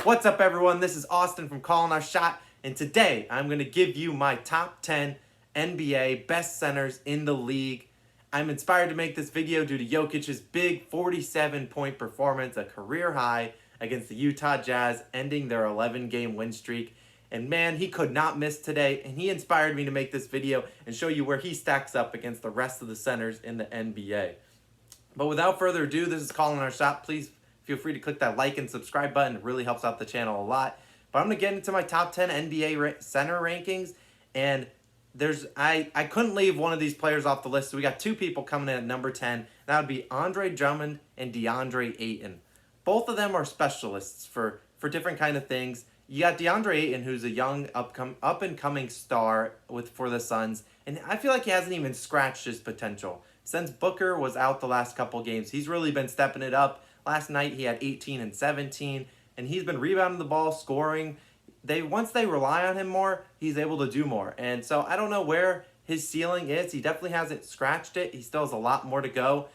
What's up, everyone? This is Austin from Calling Our Shot, and today I'm going to give you my top 10 NBA best centers in the league. I'm inspired to make this video due to Jokic's big 47-point performance, a career high against the Utah Jazz, ending their 11-game win streak. And man, he could not miss today, and he inspired me to make this video and show you where he stacks up against the rest of the centers in the NBA. But without further ado, this is Calling Our Shot. Please feel free to click that like and subscribe button. It really helps out the channel a lot. But I'm going to get into my top 10 NBA center rankings. And I couldn't leave one of these players off the list. So we got two people coming in at number 10. That would be Andre Drummond and DeAndre Ayton. Both of them are specialists for different kind of things. You got DeAndre Ayton, who's a young up-and-coming star for the Suns. And I feel like he hasn't even scratched his potential. Since Booker was out the last couple games, he's really been stepping it up. Last night he had 18 and 17, and he's been rebounding the ball, scoring. Once they rely on him more, he's able to do more. And so I don't know where his ceiling is. He definitely hasn't scratched it. He still has a lot more to go.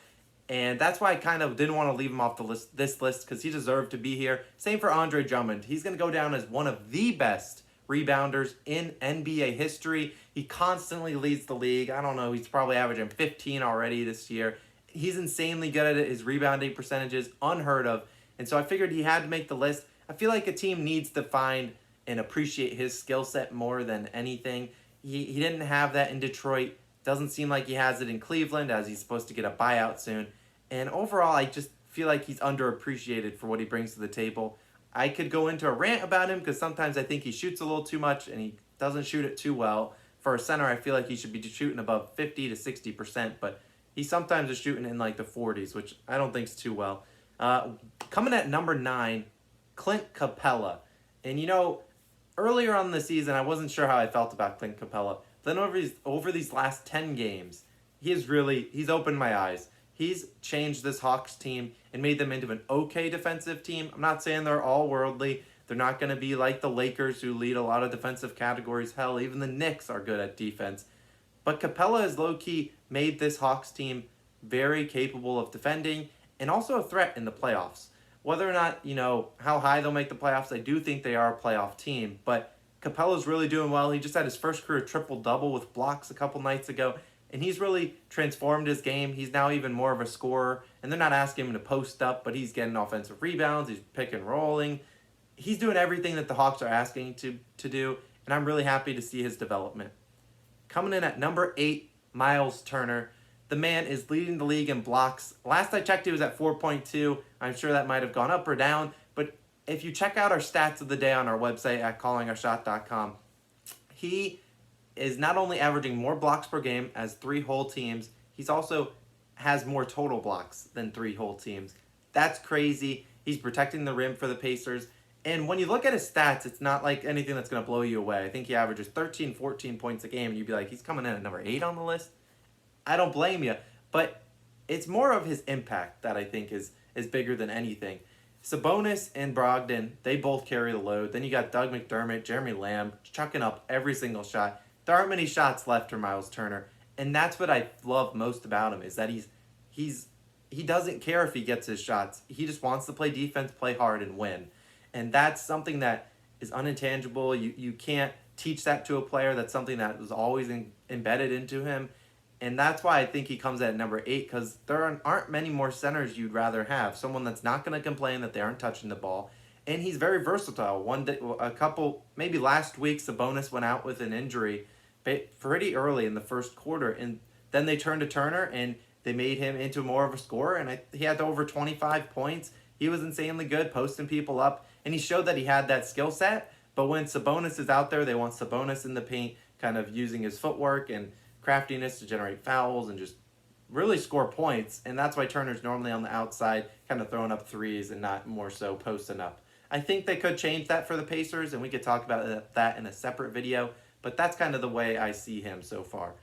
And that's why I kind of didn't want to leave him off this list because he deserved to be here. Same for Andre Drummond. He's going to go down as one of the best rebounders in NBA history. He constantly leads the league. I don't know, he's probably averaging 15 already this year. He's insanely good at it. His rebounding percentage is unheard of. And so I figured he had to make the list. I feel like a team needs to find and appreciate his skill set more than anything. He didn't have that in Detroit. Doesn't seem like he has it in Cleveland, as he's supposed to get a buyout soon. And overall, I just feel like he's underappreciated for what he brings to the table. I could go into a rant about him because sometimes I think he shoots a little too much and he doesn't shoot it too well. For a center, I feel like he should be shooting above 50 to 60%, but he sometimes is shooting in like the 40s, which I don't think is too well. Coming at number 9, Clint Capella. And you know, earlier on in the season, I wasn't sure how I felt about Clint Capella. Then over these last 10 games, he's opened my eyes. He's changed this Hawks team and made them into an okay defensive team. I'm not saying they're all worldly. They're not going to be like the Lakers, who lead a lot of defensive categories. Hell, even the Knicks are good at defense. But Capella has low-key made this Hawks team very capable of defending and also a threat in the playoffs. Whether or not, how high they'll make the playoffs, I do think they are a playoff team. But Capella's really doing well. He just had his first career triple-double with blocks a couple nights ago. And he's really transformed his game. He's now even more of a scorer. And they're not asking him to post up, but he's getting offensive rebounds. He's pick and rolling. He's doing everything that the Hawks are asking to do. And I'm really happy to see his development. Coming in at number 8, Myles Turner. The man is leading the league in blocks. Last I checked, he was at 4.2. I'm sure that might have gone up or down. But if you check out our stats of the day on our website at callingourshot.com, he is not only averaging more blocks per game as 3 whole teams, he's also has more total blocks than 3 whole teams. That's crazy. He's protecting the rim for the Pacers. And when you look at his stats, it's not like anything that's going to blow you away. I think he averages 13, 14 points a game, and you'd be like, he's coming in at number 8 on the list? I don't blame you. But it's more of his impact that I think is bigger than anything. Sabonis and Brogdon, they both carry the load. Then you got Doug McDermott, Jeremy Lamb, chucking up every single shot. There aren't many shots left for Myles Turner, and that's what I love most about him, is that he doesn't care if he gets his shots. He just wants to play defense, play hard, and win. And that's something that is unintangible. You can't teach that to a player. That's something that was always embedded into him. And that's why I think he comes at number 8, because there aren't many more centers you'd rather have. Someone that's not going to complain that they aren't touching the ball. And he's very versatile. Maybe last week, Sabonis went out with an injury pretty early in the first quarter. And then they turned to Turner, and they made him into more of a scorer. And he had over 25 points. He was insanely good, posting people up. And he showed that he had that skill set. But when Sabonis is out there, they want Sabonis in the paint, kind of using his footwork and craftiness to generate fouls and just really score points. And that's why Turner's normally on the outside, kind of throwing up threes and not more so posting up. I think they could change that for the Pacers, and we could talk about that in a separate video. But that's kind of the way I see him so far.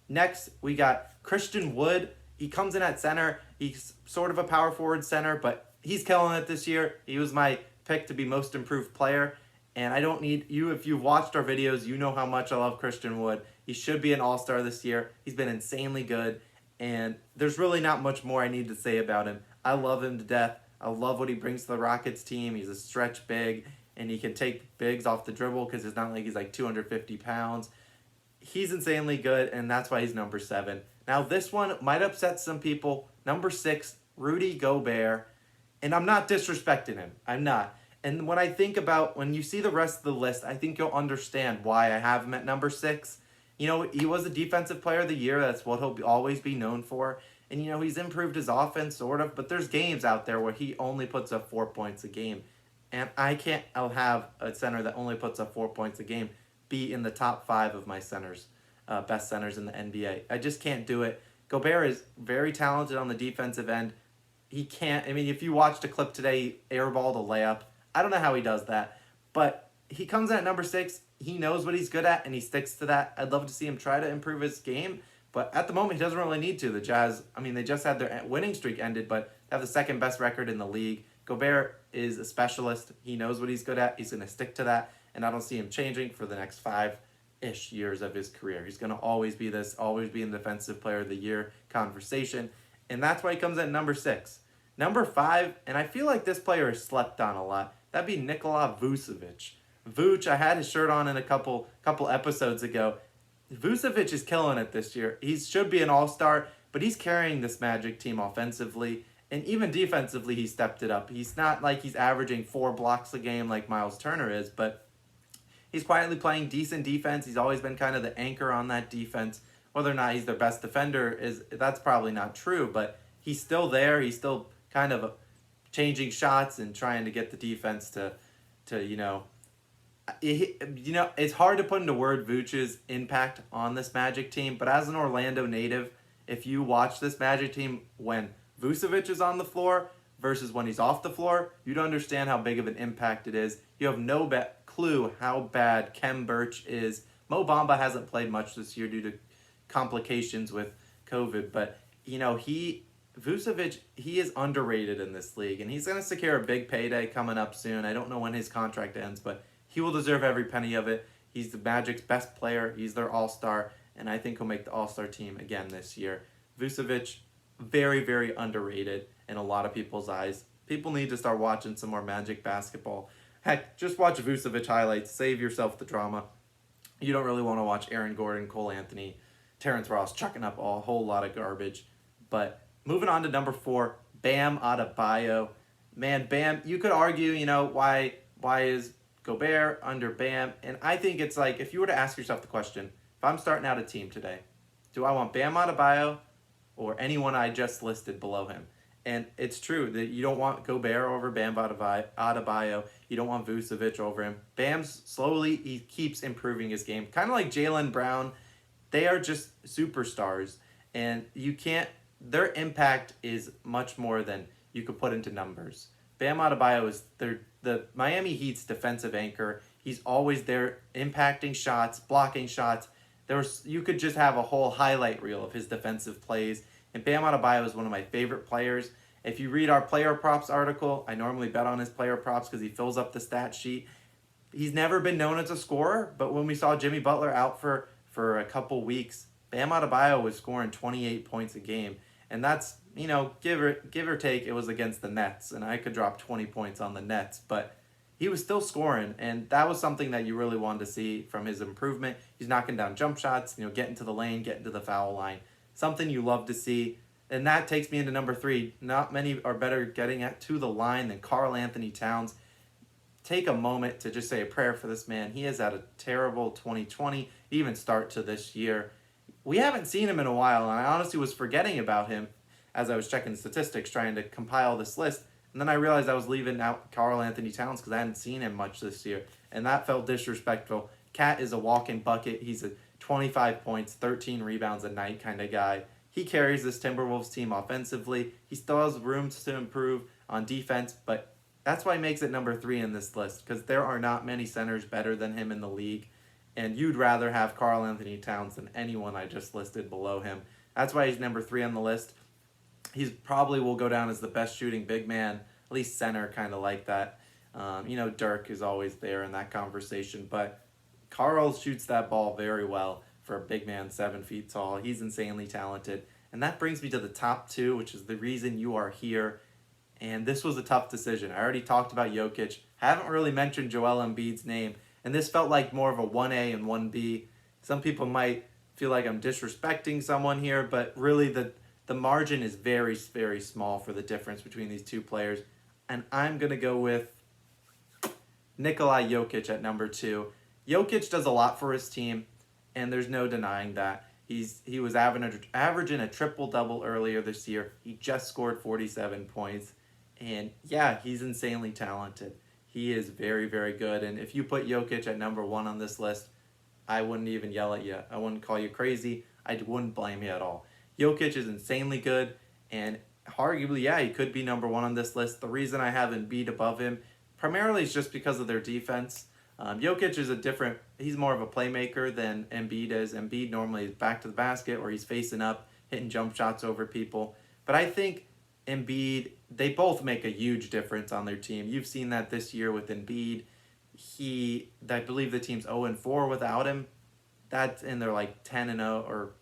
Next, we got Christian Wood. He comes in at center. He's sort of a power forward center, but he's killing it this year. He was my pick to be most improved player. And I don't need you, if you've watched our videos, you know how much I love Christian Wood. He should be an all-star this year. He's been insanely good. And there's really not much more I need to say about him. I love him to death. I love what he brings to the Rockets team. He's a stretch big. and he can take bigs off the dribble because it's not like he's like 250 pounds. He's insanely good, and that's why he's number 7. Now, this one might upset some people. Number 6, Rudy Gobert. And I'm not disrespecting him. I'm not. And when you see the rest of the list, I think you'll understand why I have him at number 6. He was a defensive player of the year. That's what he'll always be known for. And, he's improved his offense, sort of. But there's games out there where he only puts up 4 points a game. And I'll have a center that only puts up 4 points a game be in the top 5 of my centers, best centers in the NBA. I just can't do it. Gobert is very talented on the defensive end. He can't, if you watched a clip today, he airballed a layup. I don't know how he does that, but he comes in at number 6. He knows what he's good at, and he sticks to that. I'd love to see him try to improve his game, but at the moment, he doesn't really need to. The Jazz, they just had their winning streak ended, but they have the second best record in the league. Gobert is a specialist. He knows what he's good at. He's going to stick to that, and I don't see him changing for the next 5-ish years of his career. He's going to always be in the Defensive Player of the Year conversation, and that's why he comes in at number 6. Number 5, and I feel like this player is slept on a lot, that'd be Nikola Vucevic. Vooch, I had his shirt on in a couple episodes ago. Vucevic is killing it this year. He should be an all-star, but he's carrying this Magic team offensively, and even defensively he stepped it up. He's not like he's averaging 4 blocks a game like Myles Turner is, but he's quietly playing decent defense. He's always been kind of the anchor on that defense. Whether or not he's their best defender, that's probably not true, but he's still there. He's still kind of changing shots and trying to get the defense to it's hard to put into word Vooch's impact on this Magic team, but as an Orlando native, if you watch this Magic team when Vucevic is on the floor versus when he's off the floor, you'd understand how big of an impact it is. You have no clue how bad Khem Birch is. Mo Bamba hasn't played much this year due to complications with COVID, but Vucevic, he is underrated in this league, and he's going to secure a big payday coming up soon. I don't know when his contract ends, but he will deserve every penny of it. He's the Magic's best player. He's their all-star, and I think he'll make the all-star team again this year. Vucevic, very, very underrated in a lot of people's eyes. People need to start watching some more Magic basketball. Heck, just watch Vucevic highlights. Save yourself the drama. You don't really want to watch Aaron Gordon, Cole Anthony, Terrence Ross chucking up a whole lot of garbage, but moving on to number 4, Bam Adebayo. Man, Bam, you could argue, why is Gobert under Bam? And I think it's like, if you were to ask yourself the question, if I'm starting out a team today, do I want Bam Adebayo or anyone I just listed below him? And it's true that you don't want Gobert over Bam Adebayo. You don't want Vucevic over him. He keeps improving his game. Kind of like Jaylen Brown. They are just superstars. And their impact is much more than you could put into numbers. Bam Adebayo is the Miami Heat's defensive anchor. He's always there impacting shots, blocking shots. You could just have a whole highlight reel of his defensive plays. And Bam Adebayo is one of my favorite players. If you read our player props article, I normally bet on his player props because he fills up the stat sheet. He's never been known as a scorer, but when we saw Jimmy Butler out for a couple weeks, Bam Adebayo was scoring 28 points a game. And that's, give or take, it was against the Nets, and I could drop 20 points on the Nets, but he was still scoring, and that was something that you really wanted to see from his improvement. He's knocking down jump shots, getting to the lane, getting to the foul line. Something you love to see, and that takes me into number 3. Not many are better getting to the line than Karl Anthony Towns. Take a moment to just say a prayer for this man. He has had a terrible 2020, even start to this year. We haven't seen him in a while, and I honestly was forgetting about him as I was checking statistics, trying to compile this list. And then I realized I was leaving out Karl Anthony Towns because I hadn't seen him much this year, and that felt disrespectful. Cat is a walking bucket. He's a 25 points, 13 rebounds a night kind of guy. He carries this Timberwolves team offensively. He still has room to improve on defense, but that's why he makes it number 3 in this list, because there are not many centers better than him in the league. And you'd rather have Karl Anthony Towns than anyone I just listed below him. That's why he's number 3 on the list. He probably will go down as the best shooting big man, at least center, kind of like that. Dirk is always there in that conversation, but Karl shoots that ball very well for a big man, 7 feet tall. He's insanely talented. And that brings me to the top 2, which is the reason you are here. And this was a tough decision. I already talked about Jokic. Haven't really mentioned Joel Embiid's name. And this felt like more of a 1A and 1B. Some people might feel like I'm disrespecting someone here, but really the margin is very, very small for the difference between these two players. And I'm going to go with Nikola Jokic at number 2. Jokic does a lot for his team, and there's no denying that. He was averaging a triple-double earlier this year. He just scored 47 points. And yeah, he's insanely talented. He is very, very good. And if you put Jokic at number 1 on this list, I wouldn't even yell at you. I wouldn't call you crazy. I wouldn't blame you at all. Jokic is insanely good, and arguably, yeah, he could be number 1 on this list. The reason I have Embiid above him primarily is just because of their defense. Jokic is he's more of a playmaker than Embiid is. Embiid normally is back to the basket or he's facing up, hitting jump shots over people. But I think Embiid, they both make a huge difference on their team. You've seen that this year with Embiid. I believe the team's 0-4 without him. And they're like 10-0 or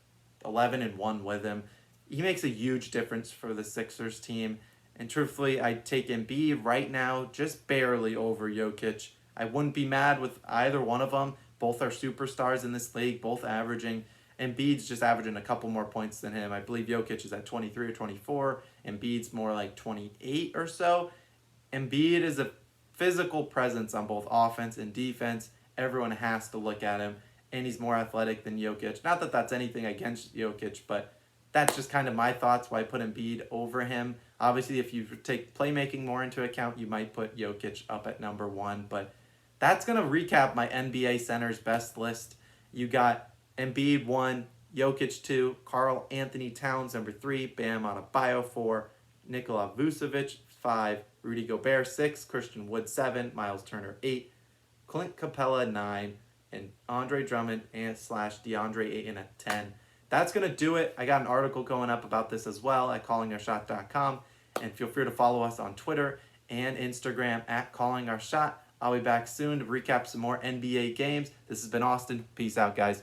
11-1 with him. He makes a huge difference for the Sixers team. And truthfully, I'd take Embiid right now just barely over Jokic. I wouldn't be mad with either one of them. Both are superstars in this league, both averaging. Embiid's just averaging a couple more points than him. I believe Jokic is at 23 or 24. Embiid's more like 28 or so. Embiid is a physical presence on both offense and defense. Everyone has to look at him. And he's more athletic than Jokic. Not that that's anything against Jokic, but that's just kind of my thoughts why I put Embiid over him. Obviously, if you take playmaking more into account, you might put Jokic up at number 1. But that's going to recap my NBA centers best list. You got Embiid 1, Jokic 2, Karl Anthony Towns number 3, Bam Adebayo 4, Nikola Vucevic 5, Rudy Gobert 6, Christian Wood 7, Myles Turner 8, Clint Capella 9, and Andre Drummond / DeAndre Ayton at 10. That's going to do it. I got an article going up about this as well at callingourshot.com. And feel free to follow us on Twitter and Instagram at callingourshot. I'll be back soon to recap some more NBA games. This has been Austin. Peace out, guys.